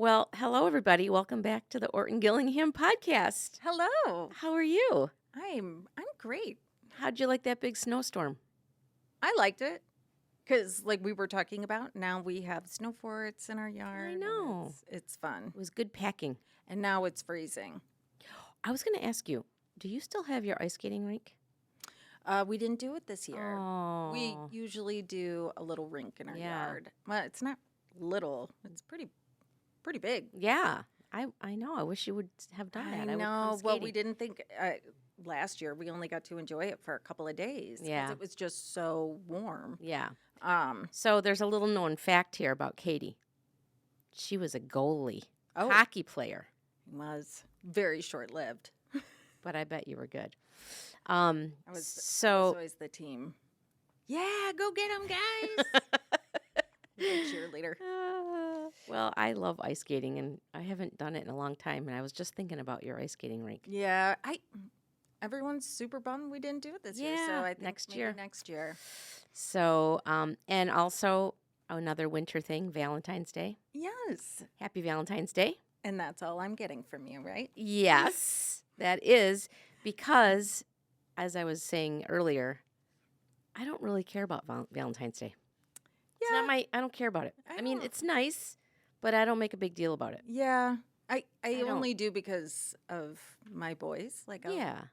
Well, hello, everybody. Welcome back to the Orton-Gillingham Podcast. Hello. How are you? I'm great. How'd you like that big snowstorm? I liked it because, like we were talking about, now we have snow forts in our yard. I and know. it's fun. It was good packing. And now it's freezing. I was going to ask you, do you still have your ice skating rink? We didn't do it this year. Oh. We usually do a little rink in our Yeah. yard. Well, it's not little. It's pretty big. Yeah. I know. I wish you would have done that. I would come know. Well, we skating. didn't think last year. We only got to enjoy it for a couple of days. 'Cause Yeah. it was just so warm. Yeah. Um. So there's a little known fact here about Katie. She was a goalie, Oh, hockey player, it was very short lived. but I bet you were good. I was So always the team. Yeah, go get them, guys. Good cheerleader. Well, I love ice skating, and I haven't done it in a long time. And I was just thinking about your ice skating rink. Yeah, everyone's super bummed we didn't do it this year. So Yeah, I think next maybe year. Next year. So, and also another winter thing, Valentine's Day. Yes. Happy Valentine's Day. And that's all I'm getting from you, right? Yes, that is because, as I was saying earlier, I don't really care about Valentine's Day. It's not I don't care about it. I mean, don't- it's nice, but I don't make a big deal about it. Yeah. I don't. only do because of my boys. Like, I'll Yeah.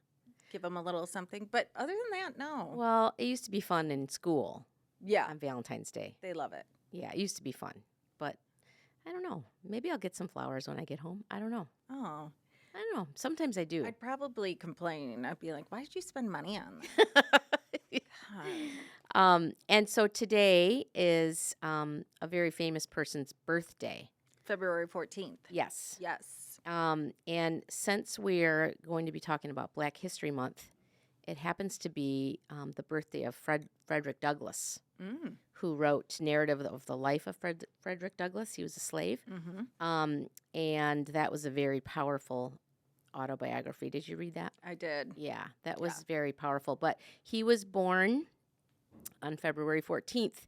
give them a little something. But other than that, no. Well, it used to be fun in school Yeah, on Valentine's Day. they love it. Yeah, it used to be fun, but I don't know. Maybe I'll get some flowers when I get home. I don't know. Oh, I don't know. Sometimes I do. I'd probably complain. I'd be like, why did you spend money on that? And so today is a very famous person's birthday. February 14th. Yes. Yes. And since we're going to be talking about Black History Month, it happens to be the birthday of Frederick Douglass, Mm. who wrote Narrative of the Life of Frederick Douglass. He was a slave. Mm-hmm. And that was a very powerful autobiography. Did you read that? I did. Yeah, that was Yeah. very powerful. But he was born on February 14th.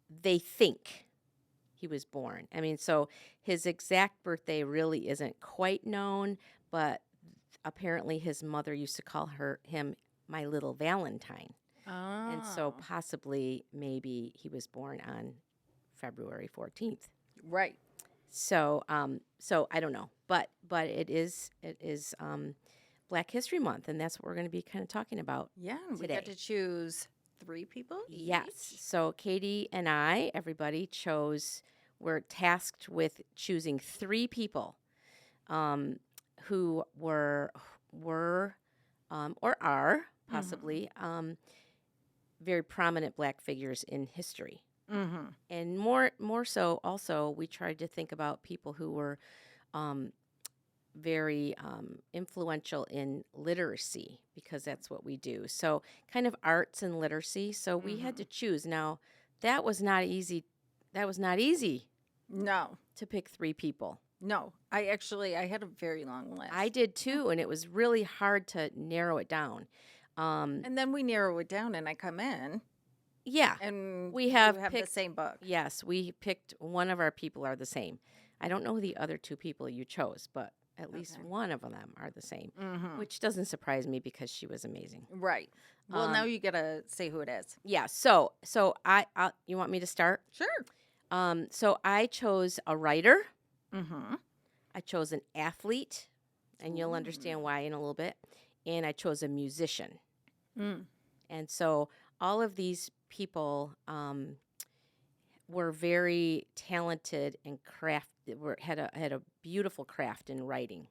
They think he was born. I mean, so his exact birthday really isn't quite known, but apparently his mother used to call him my little Valentine. Oh. And so possibly maybe he was born on February 14th. Right. So so I don't know, but it is Black History Month, and that's what we're going to be kind of talking about. Yeah, and we Today. got to choose 3 people each. Yes. So Katie and everybody were tasked with choosing 3 people who were or are possibly very prominent Black figures in history. Mm-hmm. And more so, also, we tried to think about people who were very influential in literacy, because that's what we do. So kind of arts and literacy. So we had to choose. Now, that was not easy. That was not easy No. to pick 3 people. No. I had a very long list. I did too, and it was really hard to narrow it down. And then we narrow it down, and I come in, Yeah. and We have you have the picked- same book. Yes, we picked one of our people are the same. I don't know who the other 2 people you chose, but at least Okay. one of them are the same, Mm-hmm. which doesn't surprise me because she was amazing. Right. Well, now you got to say who it is. Yeah, so I you want me to start? Sure. So I chose a writer, Mm-hmm. I chose an athlete, and you'll understand why in a little bit, and I chose a musician. Mm. And so all of these people were very talented and had a beautiful craft in writing.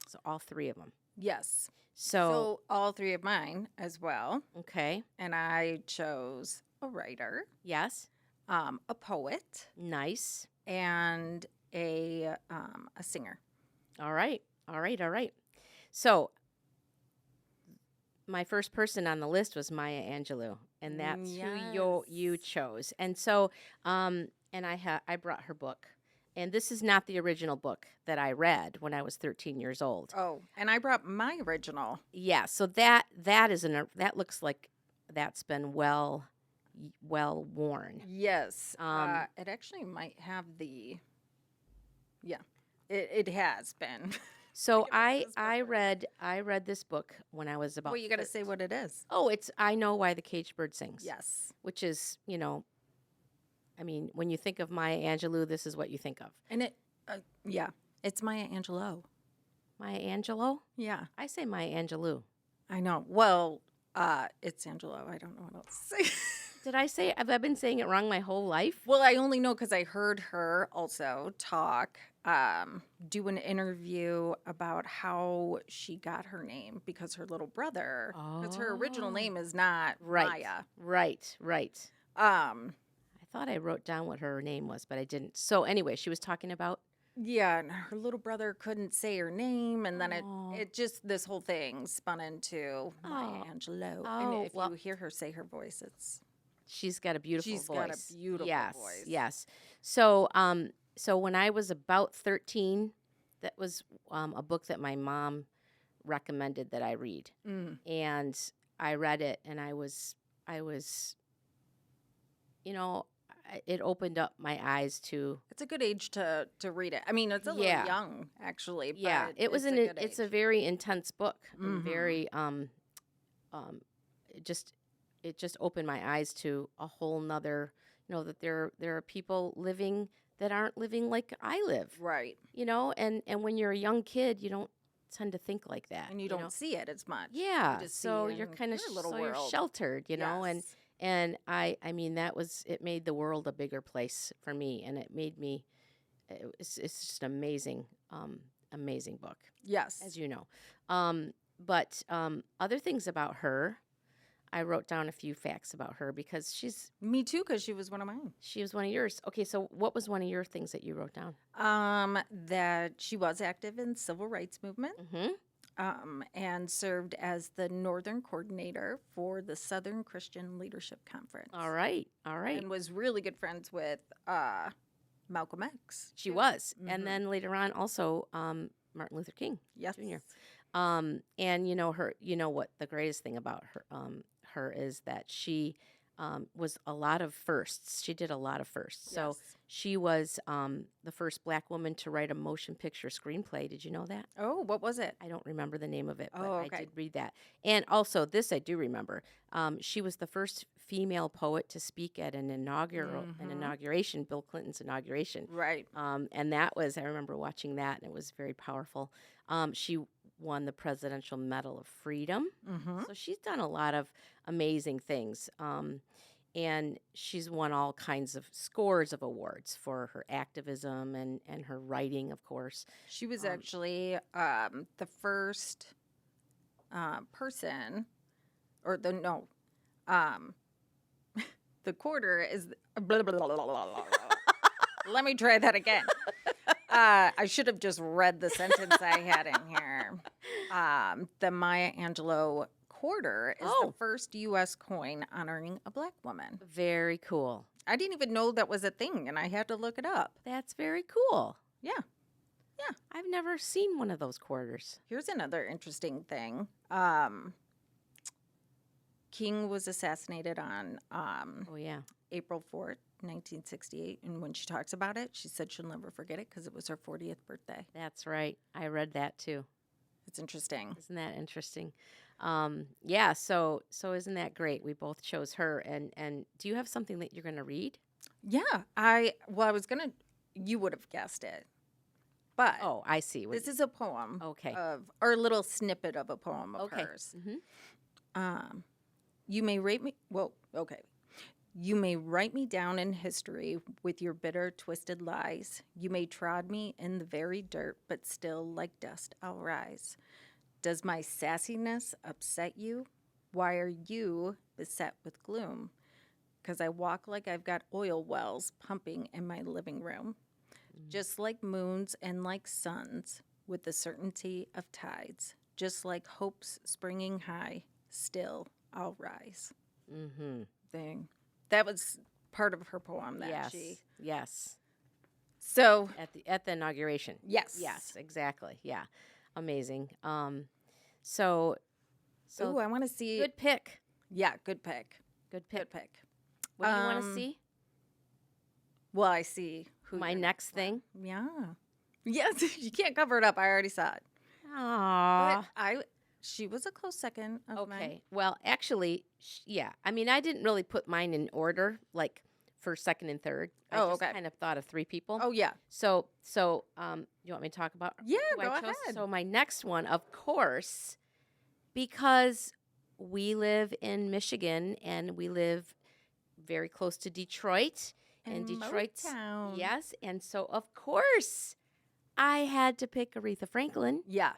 So all 3 of them. Yes. So So all 3 of mine as well. okay, And I chose a writer, yes, a poet, nice. and a singer. All right. So my first person on the list was Maya Angelou, and that's who you chose. And so, and I brought her book, and this is not the original book that I read when I was 13 years old. Oh, and I brought my original. Yeah, so that looks like that's been well worn. Yes. Um, It actually might have the Yeah. It has been. So I've read this book I forever. read this book when I was about Well, you got to say 13. what it is. Oh, it's I Know Why the Caged Bird Sings. Yes. Which is, I mean, when you think of Maya Angelou, this is what you think of. And yeah, it's Maya Angelou. Maya Angelou? Yeah, I say Maya Angelou. I know. Well, it's Angelou. I don't know what else to say. Did I say, have I been saying it wrong my whole life? Well, I only know because I heard her also do an interview about how she got her name because her little brother, because her original name is not Maya. Right. I thought I wrote down what her name was, but I didn't. So anyway, she was talking about. Yeah, and her little brother couldn't say her name, and then Oh. it just, this whole thing spun into Maya Oh. Angelou. Oh, And if well- you hear her say her voice, She's got a beautiful she's voice. got a beautiful voice. Yes. So, so when I was about 13, that was a book that my mom recommended that I read, and I read it, and I was, it opened up my eyes to. It's a good age to read it. I mean, it's a little Yeah. young, actually. Yeah, But it was it's an. a good It's a age. very intense book, and Mhm. very it just opened my eyes to a whole nother. That there are people living that aren't living like I live. Right. And when you're a young kid, you don't tend to think like that. And you don't see it as much. Yeah, You just so see you're in kind of your little so you're world. sheltered, Yes. and I mean it made the world a bigger place for me, and it made me. It's just an amazing book, Yes. as you know. But other things about her, I wrote down a few facts about her because Me too, because she was one of mine. she was one of yours. Okay, so what was one of your things that you wrote down? That she was active in civil rights movement. Mm-hmm. And served as the Northern Coordinator for the Southern Christian Leadership Conference. All right. And was really good friends with Malcolm X. She too. was, Mhm. and then later on, also Martin Luther King Yes. Jr. And her. You know what the greatest thing about her is that she was a lot of firsts. She did a lot of firsts. So Yes. she was the first Black woman to write a motion picture screenplay. Did you know that? Oh, what was it? I don't remember the name of it, but Oh, I okay. did read that. And also, this I do remember. She was the first female poet to speak at an inauguration, Bill Clinton's inauguration. Right. And that was, I remember watching that, and it was very powerful. She won the Presidential Medal of Freedom. Mm-hmm. So she's done a lot of amazing things. And she's won all kinds of scores of awards for her activism and her writing, of course. She was actually the first person, or the quarter is. Blah, blah, blah, blah, blah, blah, blah. Let me try that again. I should have just read the sentence I had in here. The Maya Angelou quarter is the first U.S. coin honoring a Black woman. Very cool. I didn't even know that was a thing, and I had to look it up. That's very cool. Yeah. I've never seen one of those quarters. Here's another interesting thing. King was assassinated on Oh, yeah. April 4th, 1968. And when she talks about it, she said she'll never forget it because it was her 40th birthday. That's right. I read that too. It's interesting. Isn't that interesting? Yeah, so isn't that great? We both chose her. And do you have something that you're going to read? Yeah. I was going to, you would have guessed it. But Oh, I see. this is a poem Okay. or a little snippet of a poem of Okay. hers. Mm-hmm. You may rate me, okay. You may write me down in history with your bitter, twisted lies. You may trod me in the very dirt, but still, like dust, I'll rise. Does my sassiness upset you? Why are you beset with gloom? 'Cause I walk like I've got oil wells pumping in my living room. Just like moons and like suns, with the certainty of tides. Just like hopes springing high, still I'll rise. Mm-hmm. Thing. That was part of her poem that Yes. she. Yes. So At the inauguration. yes. Yes, exactly. Yeah. Amazing. So Ooh, I want to see. good pick. Yeah, good pick. Good pick. Good pick. What do you want to see? Well, I see who My you're next thing? Yeah. Yes, you can't cover it up. I already saw it. Aww. But she was a close second of mine. Okay. Well, actually, yeah. I mean, I didn't really put mine in order, like first, second, and third. I Oh, just okay. kind of thought of three people. Oh, yeah. So, you want me to talk about Yeah, who I go chose? ahead. So my next one, of course, because we live in Michigan and we live very close to Detroit. And Detroit's Motown. yes, and so of course I had to pick Aretha Franklin. Yeah.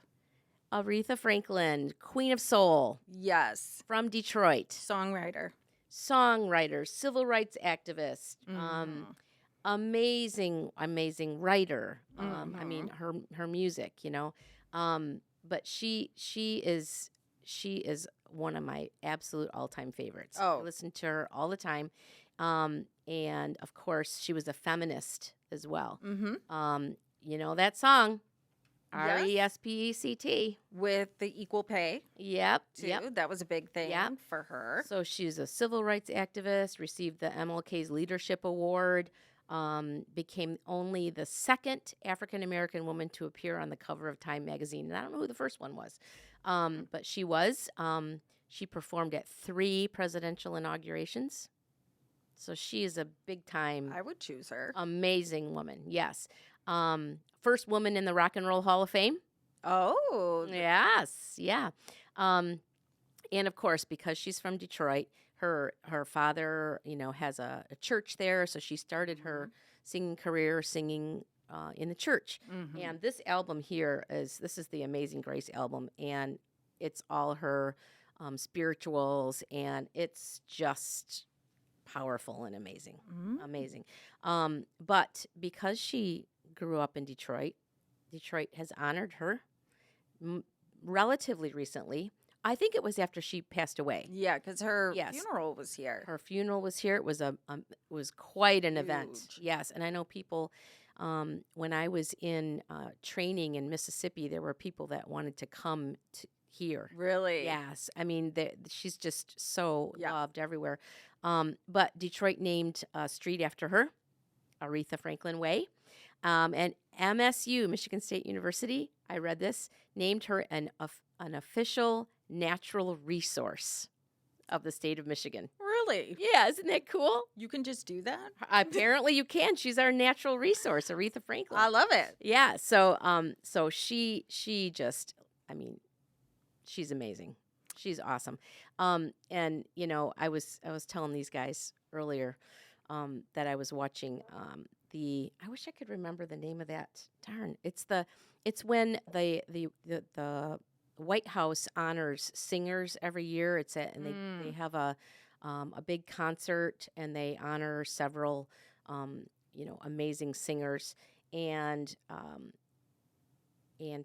Aretha Franklin, Queen of Soul Yes. from Detroit. Songwriter. Songwriter, civil rights activist, Mm. amazing writer. I mean, her music, but she is one of my absolute all time favorites. I Oh. listen to her all the time, and of course, she was a feminist as well. Mm-hmm. You know that song, Yes. RESPECT. With the equal pay, Yep, too. yep. That was a big thing Yep. for her. So she's a civil rights activist, received the MLK's Leadership Award, became only the second African-American woman to appear on the cover of Time magazine. And I don't know who the first one was, but she was. She performed at 3 presidential inaugurations. So she is a big-time, I would choose her. amazing woman, yes. First woman in the Rock and Roll Hall of Fame. Oh. Yes, yeah. And of course, because she's from Detroit, her father, has a church there, so she started her singing career singing in the church. Mm-hmm. And this album here is the Amazing Grace album, and it's all her spirituals, and it's just powerful and amazing, amazing. But because she grew up in Detroit, Detroit has honored her relatively recently. I think it was after she passed away. Yeah, because her Yes. funeral was here. Her funeral was here. It was quite an event. Huge. Yes, and I know people. When I was in training in Mississippi, there were people that wanted to come here. Really? Yes, I mean she's just so Yeah. loved everywhere. But Detroit named a street after her, Aretha Franklin Way. And MSU, Michigan State University, I read this, named her an official natural resource of the state of Michigan. Really? Yeah, isn't that cool? You can just do that? Apparently you can. She's our natural resource, Aretha Franklin. I love it. Yeah, so she just, I mean, she's amazing. She's awesome. And I was telling these guys earlier that I was watching I wish I could remember the name of that. Darn, it's when the White House honors singers every year. And they have a big concert, and they honor several amazing singers. And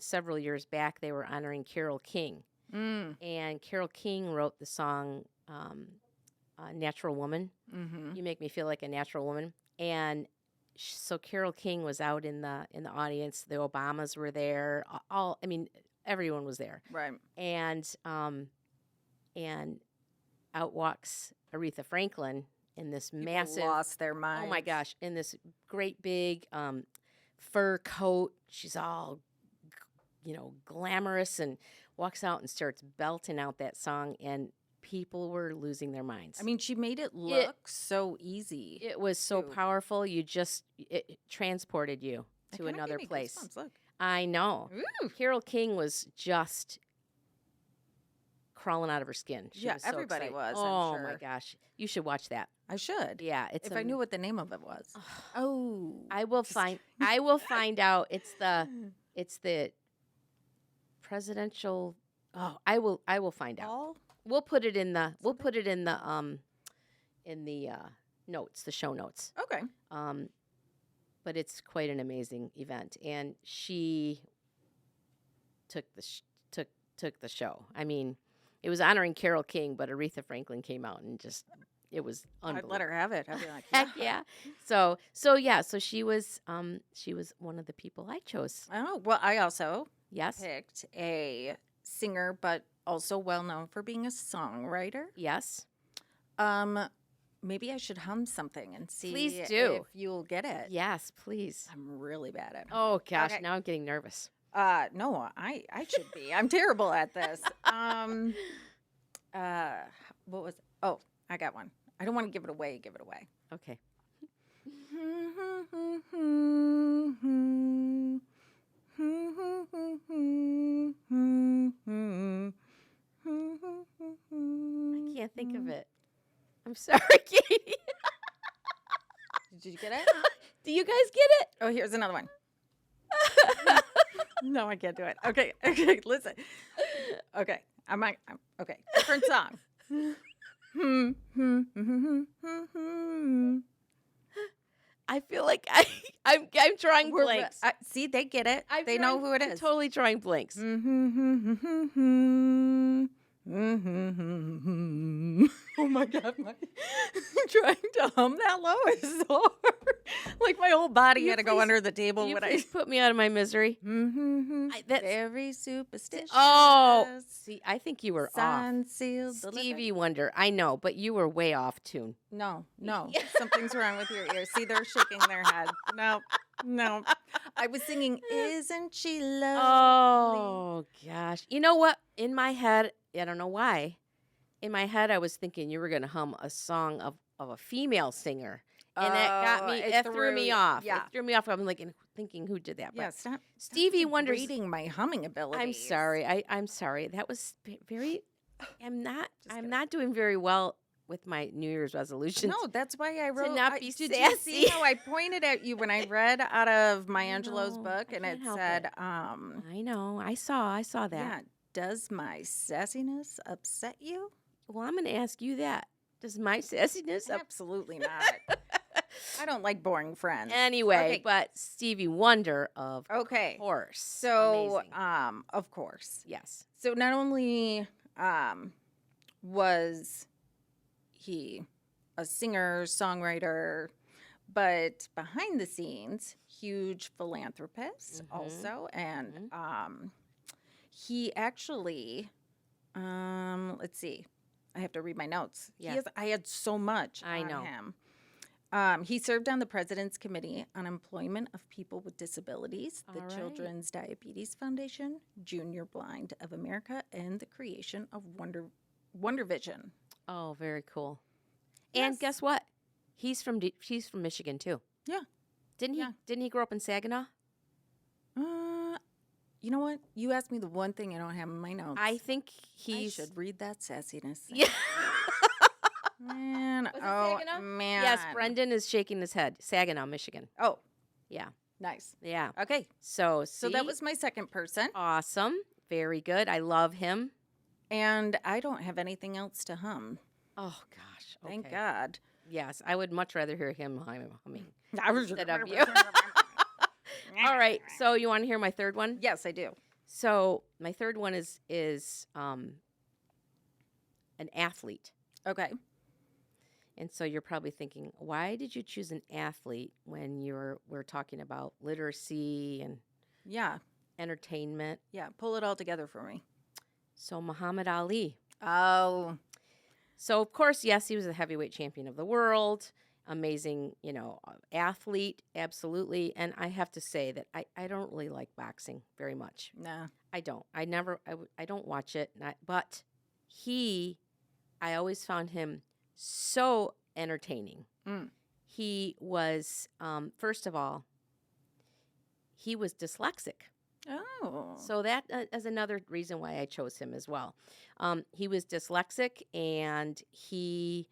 several years back, they were honoring Carole King. And Carole King wrote the song "Natural Woman." Mm-hmm. You make me feel like a natural woman. And so Carole King was out in the audience. The Obamas were there. Everyone was there. Right. And out walks Aretha Franklin in this People massive, lost their minds. oh my gosh, in this great big fur coat. She's all glamorous, and walks out and starts belting out that song, and people were losing their minds. I mean, she made it look so easy. It was so too. powerful. It transported you That to kinda another gave me place. goosebumps, Look. I know. Ooh. Carole King was just crawling out of her skin. She Yeah, was so everybody excited. was, I'm Oh my sure. gosh, you should watch that. I should. Yeah, it's If I knew what the name of it was. Oh. I will find out. It's the presidential. Oh, I will find out. All? We'll put it in the notes, the show notes. Okay. But it's quite an amazing event, and she took the show. I mean, it was honoring Carole King, but Aretha Franklin came out and just it was I'd unbelievable. let her have it. I'd be like, Heck yeah. So she was one of the people I chose. Oh, well, I also Yes. picked a singer, but also well known for being a songwriter. Yes. maybe I should hum something and see Please do. if you'll get it. Yes, please. I'm really bad at it. Oh gosh, Okay. now I'm getting nervous. No, I should be. I'm terrible at this. What was? Oh, I got one. I don't want to give it away. Give it away. Okay. I can't think of it. I'm sorry, Katie. Did you get it? Do you guys get it? Oh, here's another one. No, I can't do it. Okay, listen. Okay, okay. Different song. I feel like I'm drawing blanks. See, they get it. They know who it I'm is. totally drawing blanks. Oh my God, trying to hum that low is so hard. Like my whole body had to go under the table You when please put me out of my misery. That's very superstitious. Oh, see, I think you were off. Sun sealed Stevie Wonder. I know, but you were way off tune. No, something's wrong with your ears. See, they're shaking their head. No. I was singing, "Isn't she lovely?" Oh gosh, you know what? In my head, I don't know why. In my head, I was thinking you were going to hum a song of a female singer. And that got me, that threw me off. Yeah. It threw me off. I'm like thinking who did that. Yeah, But stop Stevie Wonder's. reading my humming abilities. I'm sorry. I'm sorry. That was very. I'm kidding. not doing very well with my New Year's resolutions. No, that's why I wrote. not be did sassy. you see how I pointed at you when I read out of Maya I Angelou's know. book, I and it can't help said, it. I know. I saw that. yeah, does my sassiness upset you? Well, I'm going to ask you that. Does my sassiness Absolutely not. I don't like boring friends. Anyway, Okay. but Stevie Wonder, of Okay. course. So, Amazing. of course. Yes. So not only was he a singer, songwriter, but behind the scenes, huge philanthropist also. And he actually, let's see, I have to read my notes. Yeah. I had so much I on know. him. He served on the President's Committee on Employment of People with Disabilities, the All right. Children's Diabetes Foundation, Junior Blind of America, and the creation of Wonder Vision. Oh, very cool. And Yes. guess what? She's from Michigan too. Yeah. Didn't he? Yeah. Didn't he grow up in Saginaw? You know what? You asked me the one thing I don't have in my notes. I think I he's. should read that sassiness. Yeah. Man. Was it Oh, Saginaw? man. Yes, Brendan is shaking his head. Saginaw, Michigan. Oh, Yeah. nice. Yeah. Okay. So So that was my second person. awesome. Very good. I love him. And I don't have anything else to hum. Oh gosh. Thank Okay. God. Yes, I would much rather hear him humming I was instead of you. All right. So you want to hear my third one? Yes, I do. So my third one is an athlete. Okay. And so you're probably thinking, why did you choose an athlete when we're talking about literacy and Yeah. entertainment? Yeah. Pull it all together for me. So Muhammad Ali. Oh. So of course, yes, he was a heavyweight champion of the world. Amazing, athlete, absolutely. And I have to say that I don't really like boxing very much. Nah. I don't. I don't watch it. But I always found him so entertaining. Mm. He was, first of all, he was dyslexic. Oh. So that is another reason why I chose him as well. He was dyslexic and he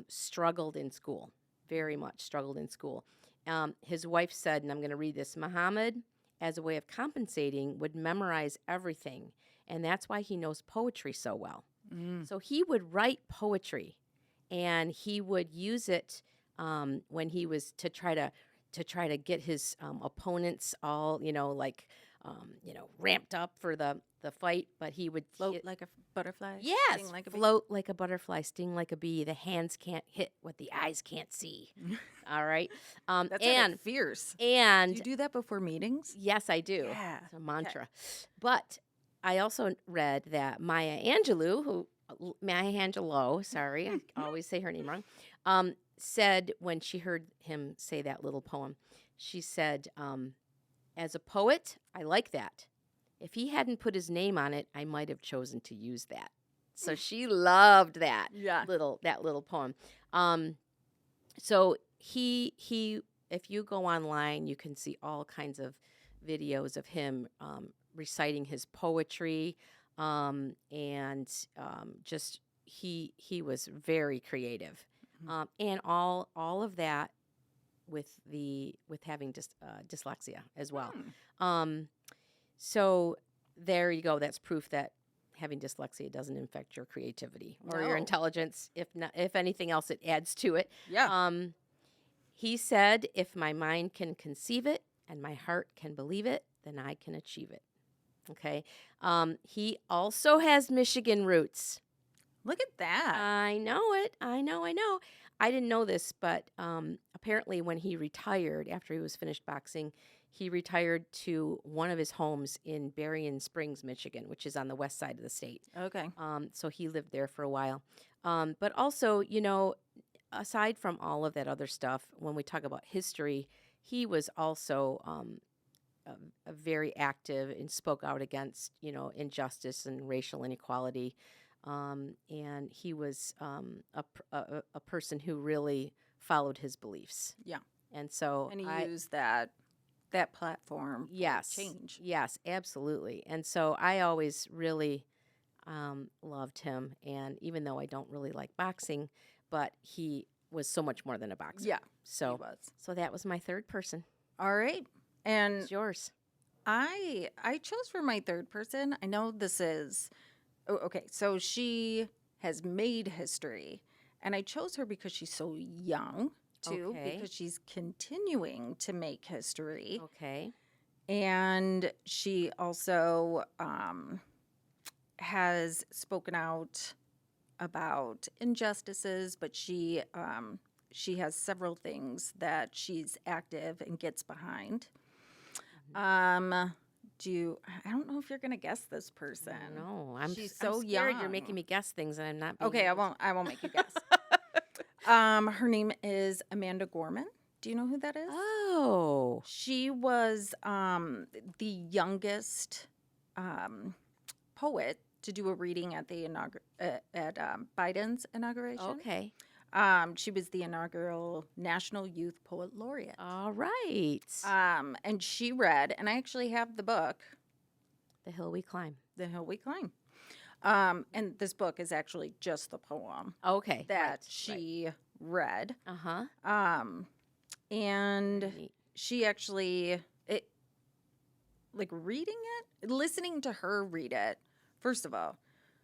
struggled in school, very much struggled in school. His wife said, and I'm going to read this, Muhammad, as a way of compensating, would memorize everything. And that's why he knows poetry so well. Mm. So he would write poetry and he would use it when he was to try to get his opponents all, ramped up for the fight, but he would Float like a butterfly. Yes, Sting like a bee. float like a butterfly, sting like a bee. The hands can't hit what the eyes can't see. All right, That's and fierce. and Do you do that before meetings? yes, I do. Yeah. It's a mantra. But I also read that Maya Angelou, who Maya Angelou, sorry, I always say her name wrong, said when she heard him say that little poem, she said, as a poet, I like that. If he hadn't put his name on it, I might have chosen to use that. So she loved that Yeah. little poem. So he if you go online, you can see all kinds of videos of him reciting his poetry, and just he was very creative, and all of that with having dyslexia as well. So there you go. That's proof that having dyslexia doesn't affect your creativity or your No. intelligence. If anything else, it adds to it. Yeah. He said, "If my mind can conceive it and my heart can believe it, then I can achieve it." Okay. He also has Michigan roots. Look at that. I know it. I know. I didn't know this, but apparently when he retired, after he was finished boxing, he retired to one of his homes in Berrien Springs, Michigan, which is on the west side of the state. Okay. So he lived there for a while. But also, aside from all of that other stuff, when we talk about history, he was also a very active and spoke out against, injustice and racial inequality. And he was a person who really followed his beliefs. Yeah. And so And he used that platform yes, for change. Yes, absolutely. And so I always really loved him. And even though I don't really like boxing, but he was so much more than a boxer. Yeah. So he was. So that was my third person. All right. And It's yours. I chose for my third person. I know this is okay. So she has made history, and I chose her because she's so young too, Okay. because she's continuing to make history, Okay. and she also has spoken out about injustices, but she has several things that she's active and gets behind. I don't know if you're gonna guess this person. No, She's I'm so scared. You're young. making me guess things, and I'm not. Being Okay, I able won't make you guess. Her name is Amanda Gorman. Do you know who that is? Oh, She was the youngest poet to do a reading at the Biden's inauguration. okay. She was the inaugural National Youth Poet Laureate. All right. And she read, and I actually have the book, The Hill We Climb. The Hill We Climb. And this book is actually just the poem Okay. that she read. Uh-huh. And Neat. she actually, listening to her read it, first of all,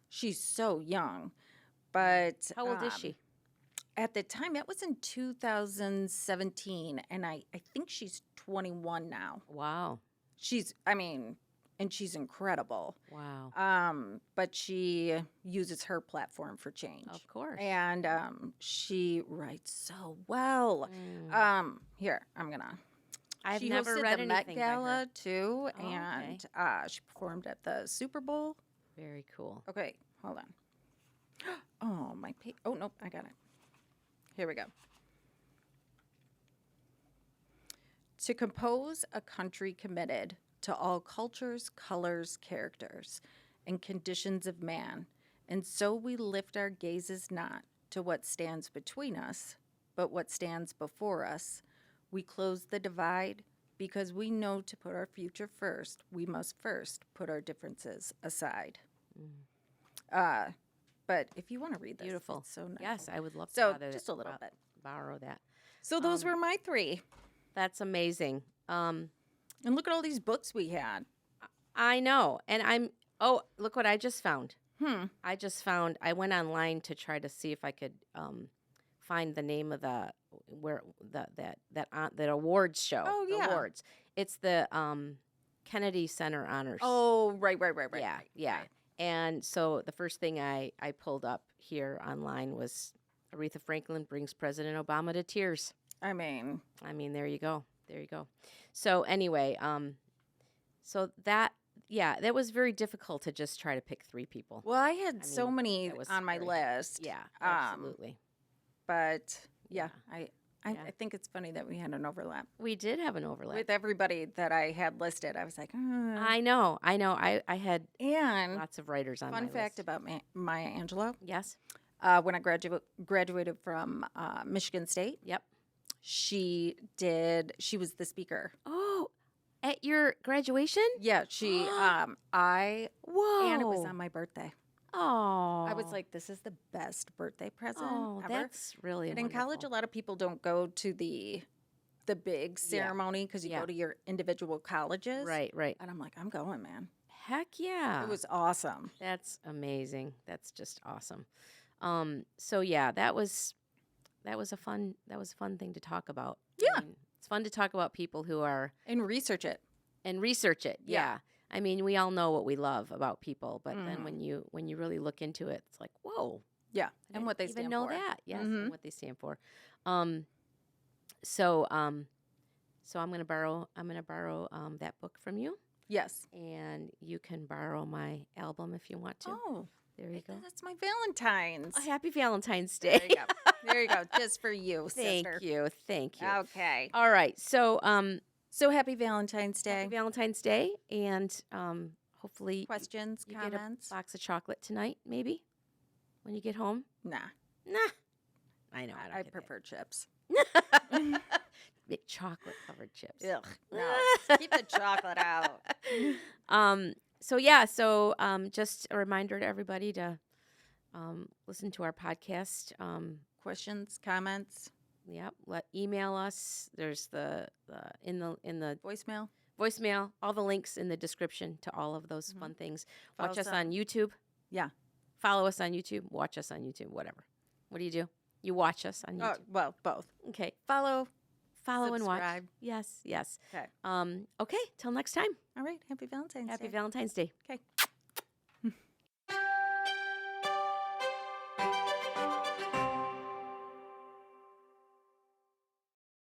she's so young. But How old is she? at the time, that was in 2017, and I think she's 21 now. Wow. And she's incredible. Wow. But she uses her platform for change. Of course. And she writes so well. Here, I've she never hosted read the Met anything by her. Gala too, Oh, and she performed at the Super Bowl. Very cool. Okay, hold on. Oh, my page. Oh, nope, I got it. Here we go. To compose a country committed to all cultures, colors, characters, and conditions of man, and so we lift our gazes not to what stands between us, but what stands before us. We close the divide because we know to put our future first, we must first put our differences aside. But if you want to read this, Beautiful. it's so nice. Yes, I would love to So bother just a little bit. borrow that. So those were my three. That's amazing. And look at all these books we had. I know. And look what I just found. I went online to try to see if I could find the name of that awards show. Oh, the yeah. Awards. It's the Kennedy Center Honors. Oh, right. Yeah. And so the first thing I pulled up here online was Aretha Franklin brings President Obama to tears. I mean, there you go. So anyway, so that yeah, that was very difficult to just try to pick 3 people. Well, I had so mean, many that was on my very- list. Yeah, absolutely. But yeah, Yeah. I Yeah. think it's funny that we had an overlap We did have an overlap. with everybody that I had listed. I was like, I know. I had and lots of writers on fun my fact list. about Maya Angelou. Yes. When I graduated from Michigan State, Yep. she was the speaker. Oh, at your graduation? Yeah, she Whoa. and it was on my birthday. Oh. I was like, this is the best birthday present oh, ever. that's really And in college, a lot of people don't go to the big ceremony because you Yeah. go to your individual colleges. Right. And I'm like, I'm going, man. Heck yeah. It was awesome. That's amazing. That's just awesome. So yeah, that was a fun thing to talk about. Yeah. It's fun to talk about people who are And research it. and research it. Yeah. Yeah. I mean, we all know what we love about people, but then when you really look into it, it's like, whoa. Yeah. I And what they didn't even stand know for. that. Yes, Mhm. and what they stand for. So I'm gonna borrow that book from you, Yes. and you can borrow my album if you want to. Oh, There you go. that's my Valentine's. Oh, happy Valentine's There Day. you go. There you go. Just for you, Thank sister. you. Thank you. Okay. All right. So So happy Valentine's Day. happy Valentine's Day, and hopefully Questions, you comments? get a box of chocolate tonight, maybe when you get home. Nah. Nah, I know. I prefer chips. Big chocolate covered chips. Ugh. No. Keep the chocolate out. So yeah, so just a reminder to everybody to listen to our podcast. Questions, comments, Yep, email us. There's the in the voicemail. voicemail, all the links in the description to all of those fun things. Follow Watch us us on YouTube. Yeah. Follow us on YouTube. Watch us on YouTube. Whatever. What do? You watch us on YouTube. Well, both. Okay. Follow. And watch. Subscribe. Yes. Okay. Okay. Till next time. All right. Happy Valentine's Day. Happy Valentine's Day. Okay.